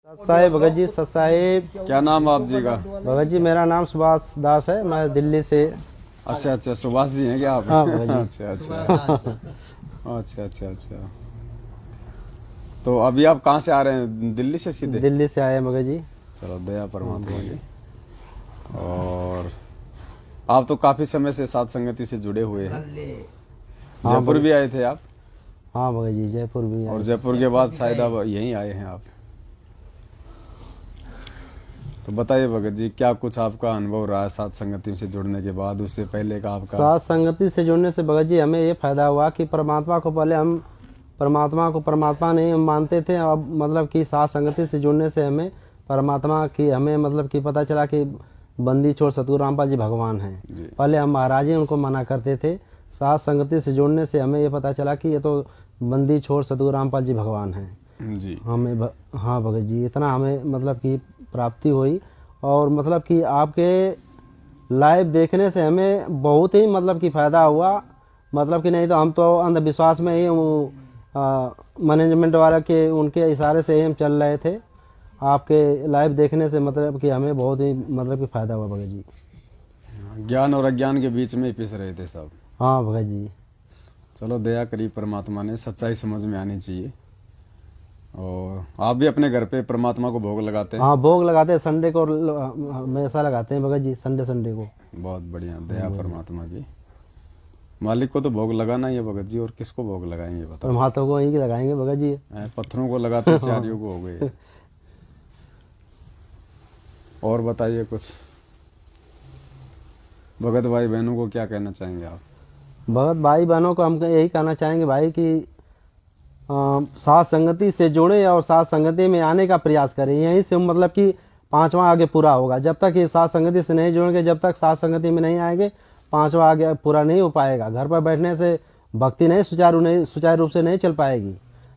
साहेब भगत जी सत साहेब। क्या नाम आप जी का? भगत जी मेरा नाम सुभाष दास है, मैं दिल्ली से। अच्छा अच्छा, सुभाष जी हैं क्या आप? हाँ भगत जी। अच्छा अच्छा अच्छा अच्छा अच्छा। तो अभी आप कहाँ से आ रहे हैं? दिल्ली से सीधे? दिल्ली से आए भगत जी। चलो दया परमात्मा की। और आप तो काफी समय से साथ संगति से जुड़े हुए हैं। हाँ जयपुर भी आए थे आप? हाँ भगत जी, जयपुर भी आए। और जयपुर के बाद शायद अब यहीं आए हैं आप। तो बताइए भगत जी, क्या कुछ आपका अनुभव रहा है साथ संगति से जुड़ने के बाद? उससे पहले का आपका? साथ संगति से जुड़ने से भगत जी हमें ये फायदा हुआ कि परमात्मा को पहले हम परमात्मा को परमात्मा नहीं हम मानते थे। अब मतलब कि साथ संगति से जुड़ने से हमें परमात्मा की हमें मतलब कि पता चला कि बंदी छोड़ सतगुरु रामपाल जी भगवान हैं। पहले हम महाराज ही उनको मना करते थे। साथ संगति से जुड़ने से हमें ये पता चला कि ये तो बंदी छोड़ सतगुरु रामपाल जी भगवान हैं जी। हमें हाँ भगत जी, इतना हमें मतलब कि प्राप्ति हुई। और मतलब कि आपके लाइव देखने से हमें बहुत ही मतलब कि फायदा हुआ। मतलब कि नहीं तो हम तो अंधविश्वास में ही मैनेजमेंट वाला के उनके इशारे से ही हम चल रहे थे। आपके लाइव देखने से मतलब कि हमें बहुत ही मतलब कि फायदा हुआ भगत जी। ज्ञान और अज्ञान के बीच में ही पिस रहे थे सब। हाँ भगत जी। चलो दया करी परमात्मा ने, सच्चाई समझ में आनी चाहिए। और आप भी अपने घर पे परमात्मा को भोग लगाते हैं? हाँ भोग लगाते हैं, संडे को हमेशा लगाते हैं भगत जी, संडे को। बहुत बढ़िया, दया परमात्मा की। मालिक को तो भोग लगाना ही है भगत जी, और किसको भोग लगाएंगे बताओ? परमात्मा को यही लगाएंगे भगत जी। पत्थरों को लगाते चारियों को हो गए। और बताइए कुछ भगत भाई बहनों को क्या कहना चाहेंगे आप? भगत भाई बहनों को हम यही कहना चाहेंगे भाई कि साथ संगति से जुड़े और साथ संगति में आने का प्रयास करें। यहीं से मतलब कि पांचवा आगे पूरा होगा। जब तक ये साथ संगति से नहीं जुड़ेंगे, जब तक साथ संगति में नहीं आएंगे, पांचवा आगे पूरा नहीं हो पाएगा। घर पर बैठने से भक्ति नहीं सुचारू रूप से नहीं चल पाएगी।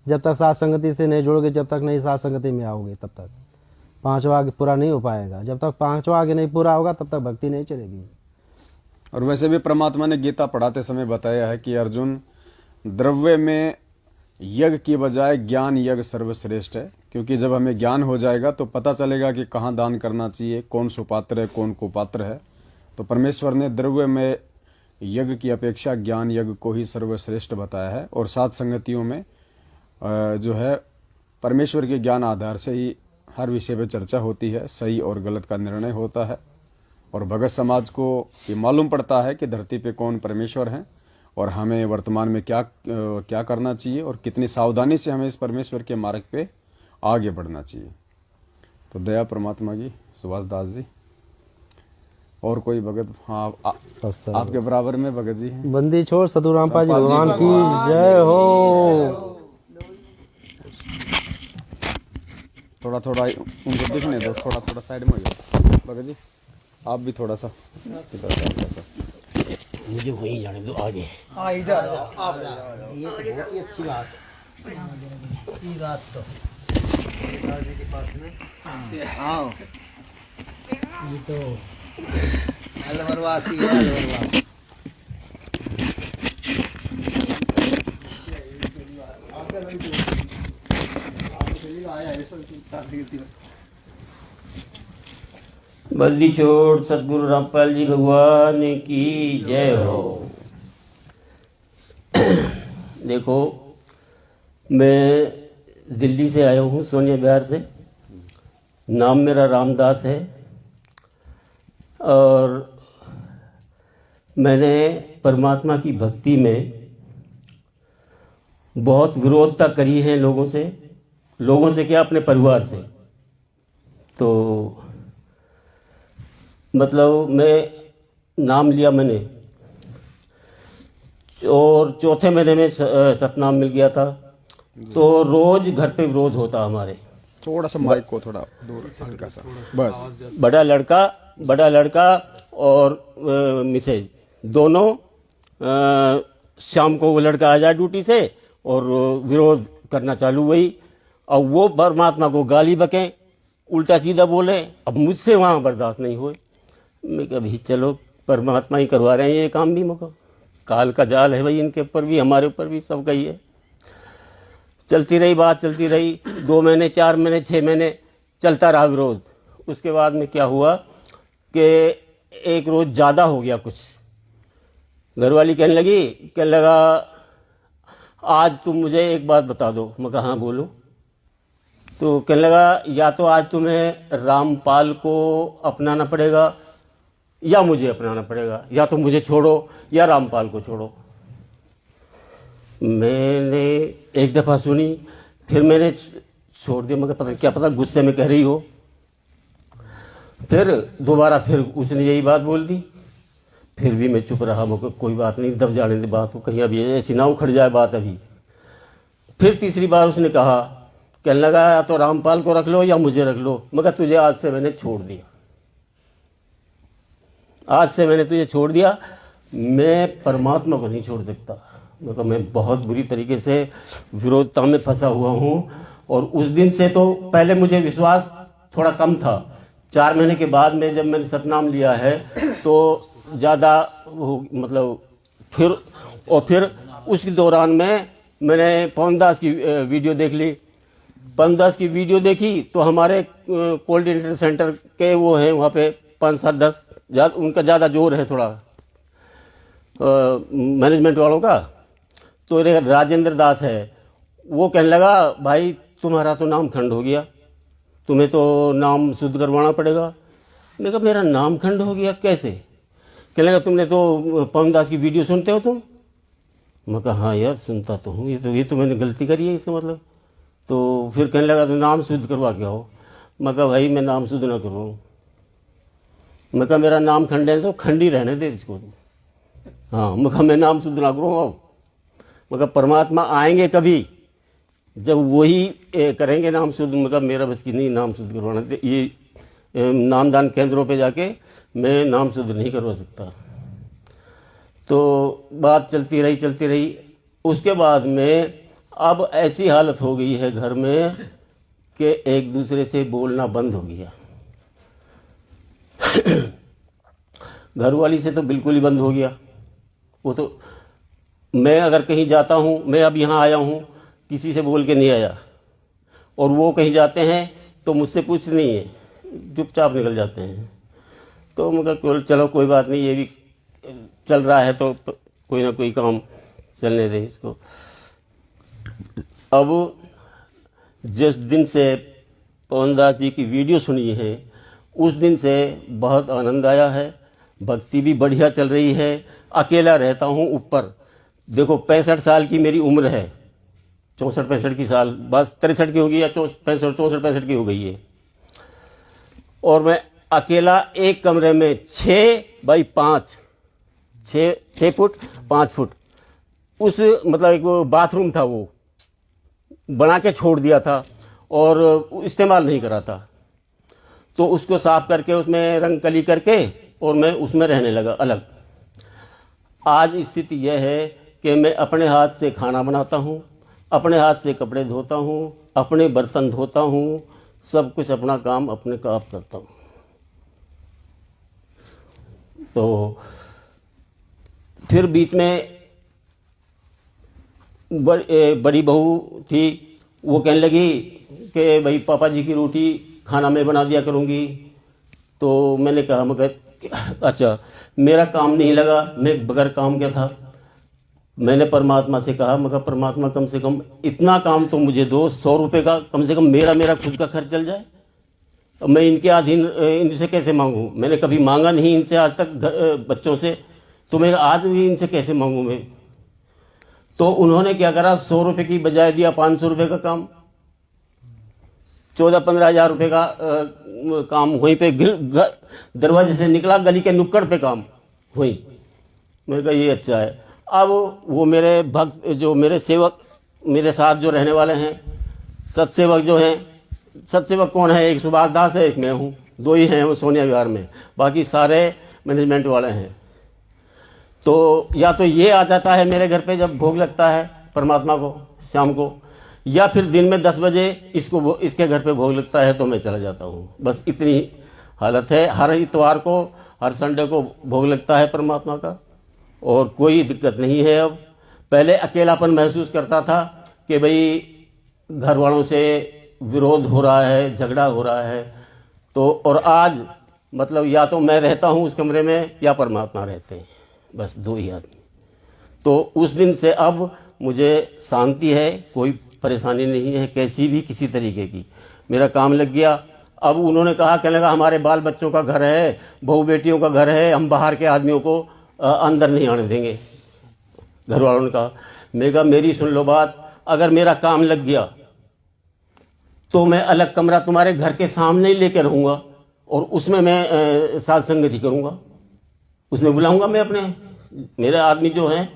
जब तक साथ संगति से नहीं जुड़ोगे, जब तक नहीं साथ संगति में आओगे, तब तक पांचवा आगे पूरा नहीं हो पाएगा। जब तक पांचवा आगे नहीं पूरा होगा, तब तक भक्ति नहीं चलेगी। और वैसे भी परमात्मा ने गीता पढ़ाते समय बताया है कि अर्जुन, द्रव्य में यज्ञ की बजाय ज्ञान यज्ञ सर्वश्रेष्ठ है। क्योंकि जब हमें ज्ञान हो जाएगा तो पता चलेगा कि कहाँ दान करना चाहिए, कौन सुपात्र है, कौन कुपात्र है। तो परमेश्वर ने द्रव्य में यज्ञ की अपेक्षा ज्ञान यज्ञ को ही सर्वश्रेष्ठ बताया है। और सात संगतियों में जो है परमेश्वर के ज्ञान आधार से ही हर विषय पर चर्चा होती है, सही और गलत का निर्णय होता है। और भगत समाज को ये मालूम पड़ता है कि धरती पे कौन परमेश्वर हैं और हमें वर्तमान में क्या करना चाहिए और कितनी सावधानी से हमें इस परमेश्वर के मार्ग पे आगे बढ़ना चाहिए। तो दया परमात्मा की। सुभाष दास जी और कोई भगत? हाँ आपके बराबर में भगत जी हैं। बंदी छोड़ सतगुरु रामपाल जी भगवान की जय हो। थोड़ा थोड़ा उनको दिखने दो, थोड़ा थोड़ा साइड में हो जाओ भगत जी। आप भी थोड़ा सा मुझे वहीं जाने दो आगे। इधर आप ये तो बहुत ही अच्छी बात है। ये बात तो दादी के पास में आओ। ये तो अलवरवासी है, अलवरवासी। बंदी छोड़ सतगुरु रामपाल जी भगवान की जय हो। देखो, मैं दिल्ली से आया हूँ, सोनिया बिहार से। नाम मेरा रामदास है। और मैंने परमात्मा की भक्ति में बहुत विरोधता करी है लोगों से क्या, अपने परिवार से। तो मतलब मैं नाम लिया मैंने, और चौथे महीने में सतनाम मिल गया था। तो रोज घर पे विरोध होता हमारे। थोड़ा सा माइक को थोड़ा दूर हल्का सा बस। बड़ा लड़का और मिसेज दोनों शाम को वो लड़का आ जाए ड्यूटी से और विरोध करना चालू हुई। अब वो परमात्मा को गाली बकें, उल्टा सीधा बोले। अब मुझसे वहाँ बर्दाश्त नहीं हुए। मैं कभी चलो परमात्मा ही करवा रहे हैं ये काम भी। मुझको काल का जाल है भाई, इनके ऊपर भी हमारे ऊपर भी सबका ही है। चलती रही बात, चलती रही 2 महीने, 4 महीने, 6 महीने। चलता रहा विरोध। उसके बाद में क्या हुआ कि एक रोज ज़्यादा हो गया कुछ, घरवाली कहने लगा आज तुम मुझे एक बात बता दो। मैं कहा हाँ बोलो। तो कहने लगा या तो आज तुम्हें रामपाल को अपनाना पड़ेगा या मुझे अपनाना पड़ेगा, या तो मुझे छोड़ो या रामपाल को छोड़ो। मैंने एक दफ़ा सुनी, फिर मैंने छोड़ दिया। मगर पता क्या पता गुस्से में कह रही हो। फिर दोबारा फिर उसने यही बात बोल दी। फिर भी मैं चुप रहा। मगर कोई बात नहीं, दब जाने दे बात को, कहीं अभी ऐसी ना उखड़ जाए बात अभी। फिर तीसरी बार उसने कहा, कहने लगा या तो रामपाल को रख लो या मुझे रख लो, मगर तुझे आज से मैंने छोड़ दिया, आज से मैंने तुझे छोड़ दिया, मैं परमात्मा को नहीं छोड़ सकता। मतलब मैं बहुत बुरी तरीके से विरोधता में फंसा हुआ हूँ। और उस दिन से तो पहले मुझे विश्वास थोड़ा कम था। 4 महीने के बाद में जब मैंने सतनाम लिया है तो ज़्यादा मतलब फिर उसके दौरान में मैंने पवनदास की वीडियो देख ली। पवनदास की वीडियो देखी तो हमारे कोल्ड इंटरनेट सेंटर के वो हैं वहाँ पे 5, 7, 10 उनका ज़्यादा जोर है थोड़ा मैनेजमेंट वालों का। तो राजेंद्र दास है, वो कहने लगा भाई तुम्हारा तो नाम खंड हो गया, तुम्हें तो नाम शुद्ध करवाना पड़ेगा। मैंने कहा मेरा नाम खंड हो गया कैसे? कहने लगा तुमने तो पवनदास की वीडियो सुनते हो तुम? मैं कहा हाँ यार सुनता तो हूँ, ये तो मैंने गलती करी है इसका मतलब। तो फिर कहने लगा तो नाम शुद्ध करवा के आओ। मैं कहा भाई मैं नाम शुद्ध ना करवाऊँ। मैं कहा मेरा नाम खंड है तो खंड ही रहने दे इसको। हाँ मैं कहा मैं नाम शुद्ध ना करूँ। मैं कहा परमात्मा आएंगे कभी जब वही करेंगे नाम शुद्ध। मतलब मेरा बस की नहीं नाम शुद्ध करवाना, ये नामदान केंद्रों पे जाके मैं नाम शुद्ध नहीं करवा सकता। तो बात चलती रही। उसके बाद में अब ऐसी हालत हो गई है घर में कि एक दूसरे से बोलना बंद हो गया। घरवाली से तो बिल्कुल ही बंद हो गया। वो तो मैं अगर कहीं जाता हूँ, मैं अब यहाँ आया हूँ, किसी से बोल के नहीं आया, और वो कहीं जाते हैं तो मुझसे पूछ नहीं है, चुपचाप निकल जाते हैं। तो मगर चलो कोई बात नहीं, ये भी चल रहा है तो कोई ना कोई काम चलने दे इसको। अब जिस दिन से पवनदास जी की वीडियो सुनी है उस दिन से बहुत आनंद आया है, भक्ति भी बढ़िया चल रही है। अकेला रहता हूँ ऊपर। देखो 65 साल की मेरी उम्र है, 64-65 की साल, बस 63 की होगी या 64-65 की हो गई है। और मैं अकेला एक कमरे में 6 बाई 5 6 फुट 5 फुट उस मतलब एक वो बाथरूम था, वो बना के छोड़ दिया था और इस्तेमाल नहीं करा था। तो उसको साफ करके उसमें रंग कली करके और मैं उसमें रहने लगा अलग। आज स्थिति यह है कि मैं अपने हाथ से खाना बनाता हूँ, अपने हाथ से कपड़े धोता हूँ, अपने बर्तन धोता हूँ, सब कुछ अपना काम अपने आप करता हूँ। तो फिर बीच में बड़ी बहू थी, वो कहने लगी कि भाई पापा जी की रोटी खाना मैं बना दिया करूँगी। तो मैंने कहा मगर अच्छा मेरा काम नहीं लगा, मैं बगैर काम क्या था। मैंने परमात्मा से कहा मगर परमात्मा कम से कम इतना काम तो मुझे दो, 100 रुपये का कम से कम मेरा खुद का खर्च चल जाए। अब मैं इनके अधीन इनसे कैसे मांगूँ? मैंने कभी मांगा नहीं इनसे आज तक बच्चों से, तो मैं आज भी इनसे कैसे मांगूँ मैं? तो उन्होंने क्या करा, 100 रुपये की बजाय दिया 500 रुपये का काम, 14-15 हज़ार रुपये का काम वहीं पे दरवाजे से निकला, गली के नुक्कड़ पे काम वहीं। मैंने कहा ये अच्छा है। अब वो मेरे भक्त जो मेरे सेवक मेरे साथ जो रहने वाले हैं, सतसेवक जो हैं, सतसेवक कौन है? एक सुभाष दास है, एक मैं हूँ, 2 ही हैं वो सोनिया विहार में, बाकी सारे मैनेजमेंट वाले हैं। तो या तो ये आ जाता है मेरे घर पे जब भोग लगता है परमात्मा को शाम को, या फिर दिन में 10 बजे इसके घर पे भोग लगता है तो मैं चला जाता हूँ। बस इतनी हालत है। हर इतवार को हर संडे को भोग लगता है परमात्मा का, और कोई दिक्कत नहीं है। अब पहले अकेलापन महसूस करता था कि भाई घर वालों से विरोध हो रहा है, झगड़ा हो रहा है। तो और आज मतलब या तो मैं रहता हूँ उस कमरे में या परमात्मा रहते हैं, बस दो ही आदमी। तो उस दिन से अब मुझे शांति है, कोई परेशानी नहीं है कैसी भी किसी तरीके की। मेरा काम लग गया। अब उन्होंने कहा, कहने लगा हमारे बाल बच्चों का घर है, बहू बेटियों का घर है, हम बाहर के आदमियों को अंदर नहीं आने देंगे। घर वालों ने कहा। मैं कहा मेरी सुन लो बात, अगर मेरा काम लग गया तो मैं अलग कमरा तुम्हारे घर के सामने ही लेके रहूंगा और उसमें मैं साथ संगति करूंगा, उसमें बुलाऊंगा मैं अपने मेरे आदमी जो हैं।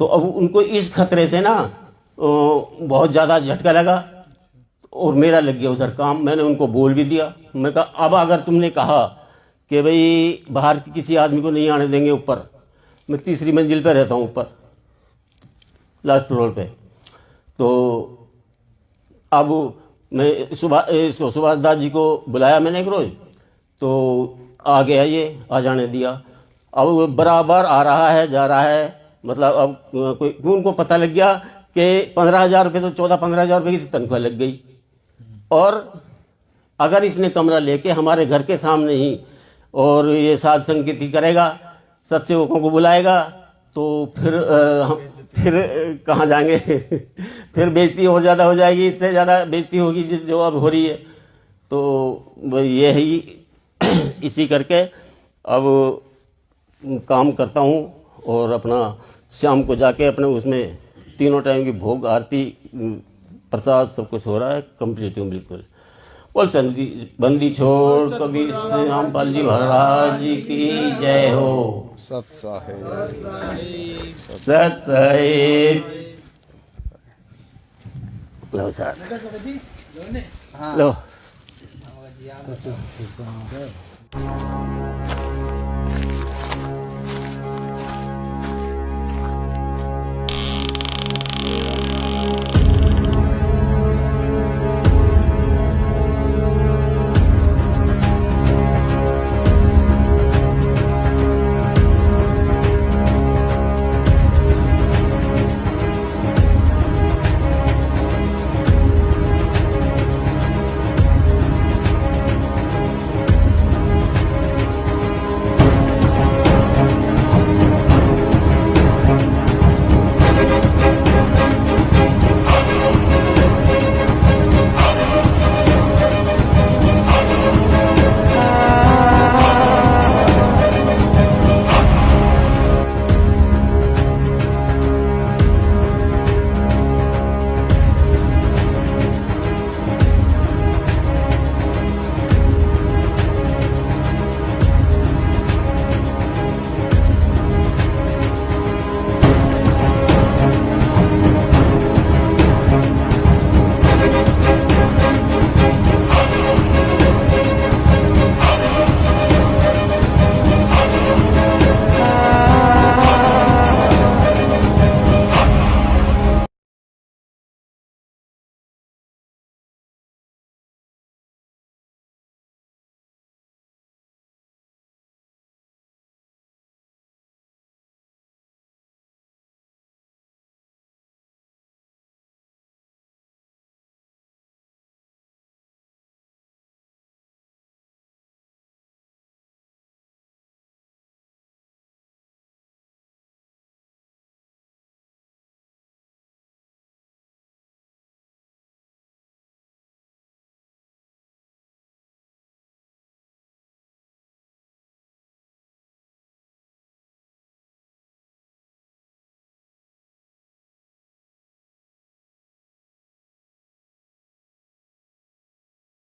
तो अब उनको इस खतरे से ना बहुत ज़्यादा झटका लगा और मेरा लग गया उधर काम। मैंने उनको बोल भी दिया, मैं कहा अब अगर तुमने कहा कि भाई बाहर किसी आदमी को नहीं आने देंगे ऊपर, मैं तीसरी मंजिल पे रहता हूँ ऊपर लास्ट फ्लोर पे। तो अब मैं सुभाष दास जी को बुलाया मैंने एक रोज, तो आ गया, ये आ जाने दिया। अब वो बराबर आ रहा है जा रहा है, मतलब अब कोई उनको पता लग गया कि 15,000 रुपये तो 14-15,000 रुपये की तनख्वाह लग गई। और अगर इसने कमरा लेके हमारे घर के सामने ही और ये साध संगति करेगा, सत्सेवकों को बुलाएगा, तो फिर हम फिर कहाँ जाएंगे फिर बेइज्जती और ज़्यादा हो जाएगी, इससे ज़्यादा बेइज्जती होगी जो अब हो रही है। तो ये ही इसी करके अब काम करता हूँ और अपना शाम को जाके अपने उसमें तीनों टाइम की भोग आरती प्रसाद सब कुछ हो रहा है, कंप्लीट हूँ बिल्कुल। बोल बंदी छोड़ कबीर श्री रामपाल जी महाराज जी की जय हो। सत साहेब सत साहेब। लो सर लो।